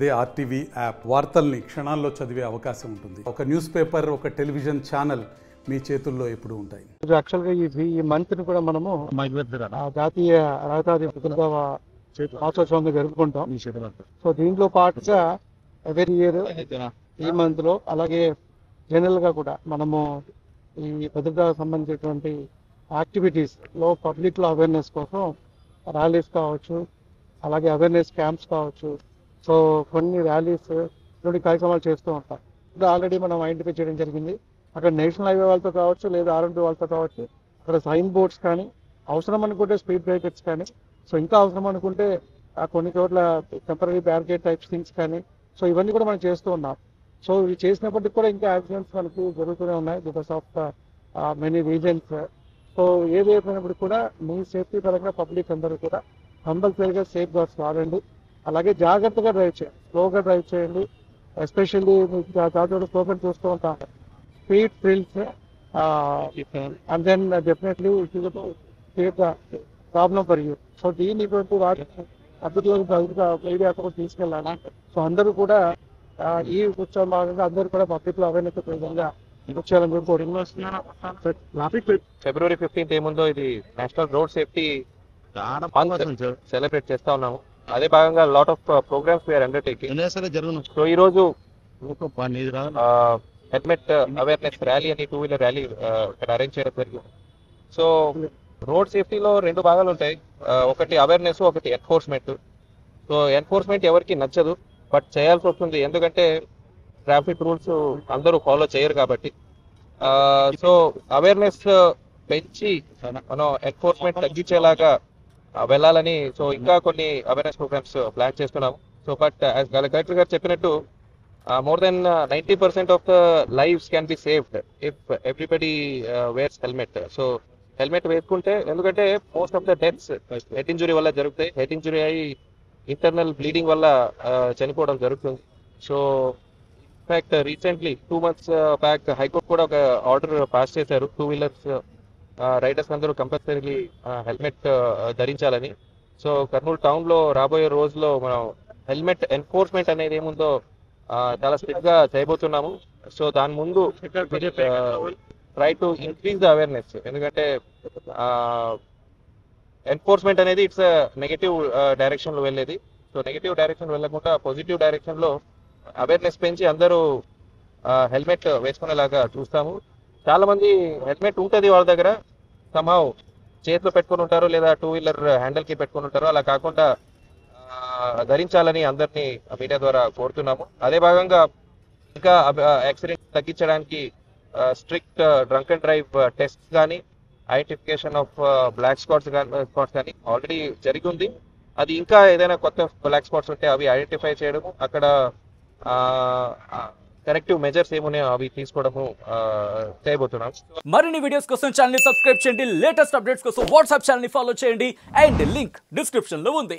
అదే RTV app వార్తల్ని క్షణాల్లో చదివే అవకాశం ఉంటుంది. ఒక న్యూస్ పేపర్, ఒక టెలివిజన్ ఛానల్ మీ చేతుల్లో ఎప్పుడు ఉంటాయి. యాక్చువల్గా ఈ మంత్ ని కూడా మనము జాతీయ రహదారి భద్రతా వార్షోత్సవంగా జరుపుకుంటాం. సో దీంట్లో పాటుగా ఎవరీ ఇయర్ ఈ మంత్ లో అలాగే జనరల్ గా కూడా మనము ఈ భద్రతకు సంబంధించినటువంటి యాక్టివిటీస్ లో పబ్లిక్ లో అవేర్నెస్ కోసం ర్యాలీస్ కావచ్చు, అలాగే అవేర్నెస్ క్యాంప్స్ కావచ్చు, సో కొన్ని ర్యాలీస్ ఇటువంటి కార్యక్రమాలు చేస్తూ ఉంటాం. ఇప్పుడు ఆల్రెడీ మనం ఐడెంటిఫై చేయడం జరిగింది. అక్కడ నేషనల్ హైవే వాళ్ళతో కావచ్చు, లేదా R&B వాళ్ళతో కావచ్చు, అక్కడ సైన్ బోర్డ్స్ కానీ, అవసరం అనుకుంటే స్పీడ్ బ్రేకర్స్ కానీ, సో ఇంకా అవసరం అనుకుంటే కొన్ని చోట్ల టెంపరీ బ్యారికేడ్ టైప్స్ థింగ్స్ కానీ, సో ఇవన్నీ కూడా మనం చేస్తూ ఉన్నాం. సో ఇవి చేసినప్పటికీ కూడా ఇంకా యాక్సిడెంట్స్ మనకు జరుగుతూనే ఉన్నాయి because of many reasons. So ఏదైపోయినప్పుడు కూడా మీ సేఫ్టీ పరంగా పబ్లిక్ అందరూ కూడా కంపల్సరీగా సేఫ్ గార్డ్స్ వాడండి. అలాగే జాగ్రత్తగా డ్రైవ్ చేయండి, స్లోగా డ్రైవ్ చేయండి. ఎస్పెషల్లీ మీకు దాంట్లో స్లోగా చూస్తూ ఉంటాం speed thrills, and then definitely create problem for you. So దీని ఇటువంటి వాటిని అభివృద్ధిగా మీడియా కూడా తీసుకెళ్ళాలి. సో అందరూ కూడా ఈ ఉత్సవం భాగంగా అందరూ కూడా పబ్లిక్ లో అవేర్నెస్ విధంగా వచ్చారని ఫిబ్రవరి 15th ఏముందో ఇది నేషనల్ రోడ్ సేఫ్టీ సెలబ్రేట్ చేస్తా ఉన్నాము. అదే భాగంగా lot of programmes we are undertaking. So ఈ రోజు హెల్మెట్ అవేర్నెస్ ర్యాలీ అని 2-wheeler ర్యాలీ ఇక్కడ అరేంజ్ చేయడం జరిగింది. సో రోడ్ సేఫ్టీలో 2 భాగాలు ఉంటాయి, ఒకటి అవేర్నెస్, ఒకటి ఎన్ఫోర్స్మెంట్. సో ఎన్ఫోర్స్మెంట్ ఎవరికి నచ్చదు, బట్ చేయాల్సి వస్తుంది, ఎందుకంటే ట్రాఫిక్ రూల్స్ అందరూ ఫాలో చేయరు కాబట్టి. సో అవేర్నెస్ పెంచి మనం ఎన్ఫోర్స్మెంట్ తగ్గించేలాగా వెళ్ళాలని సో ఇంకా కొన్ని అవేర్నెస్ ప్రోగ్రామ్స్ ప్లాన్ చేస్తున్నాము. సో బట్ కలెక్టర్ గారు చెప్పినట్టు more than 90% of the lives can be saved if everybody wears helmet. So helmet వేసుకుంటే, ఎందుకంటే most of the deaths head injury వల్ల జరుగుతాయి. హెడ్ ఇంజురీ అయ్యి ఇంటర్నల్ బ్లీడింగ్ వల్ల చనిపోవడం జరుగుతుంది. So in fact recently 2 months back high court కూడా ఒక ఆర్డర్ పాస్ చేశారు, 2-wheelers రైడర్స్ అందరూ కంపల్సరీ హెల్మెట్ ధరించాలని. సో కర్నూలు టౌన్ లో రాబోయే రోజుల్లో మనం హెల్మెట్ ఎన్ఫోర్స్మెంట్ అనేది ఏముందో చాలా స్ట్రిక్ట్ గా చేయబోతున్నాము. సో దాని ముందు try to increase the awareness, ఎందుకంటే ఎన్ఫోర్స్మెంట్ అనేది ఇట్స్ నెగటివ్ డైరెక్షన్ లో వెళ్ళేది. సో నెగటివ్ డైరెక్షన్ వెళ్ళకుండా పాజిటివ్ డైరెక్షన్ లో అవేర్నెస్ పెంచి అందరూ హెల్మెట్ వేసుకునేలాగా చూస్తాము. చాలా మంది హెల్మెట్ ఉంటుంది వాళ్ళ దగ్గర, సమ్హౌ చేతిలో పెట్టుకుని ఉంటారు, లేదా 2-wheeler హ్యాండిల్ కి పెట్టుకుని ఉంటారు. అలా కాకుండా ధరించాలని అందరినీ మీడియా ద్వారా కోరుతున్నాము. అదే భాగంగా ఇంకా యాక్సిడెంట్ తగ్గించడానికి strict drunk and drive test కానీ, ఐడెంటిఫికేషన్ ఆఫ్ బ్లాక్ స్పాట్స్ కానీ ఆల్రెడీ జరిగి ఉంది. అది ఇంకా ఏదైనా కొత్త బ్లాక్ స్పాట్స్ ఉంటే అవి ఐడెంటిఫై చేయడము, అక్కడ కరెక్టివ్ మెజర్స్ ఏమున్నాయో అవి తీసుకోవడము చేయబోతున్నాం. మరిన్ని వీడియోస్ కోసం ఛానల్ ని సబ్స్క్రైబ్ చేయండి, లేటెస్ట్ అప్డేట్స్ కోసం వాట్సాప్ ఛానల్ ని ఫాలో చేయండి, అండ్ లింక్ డిస్క్రిప్షన్ లో ఉంది.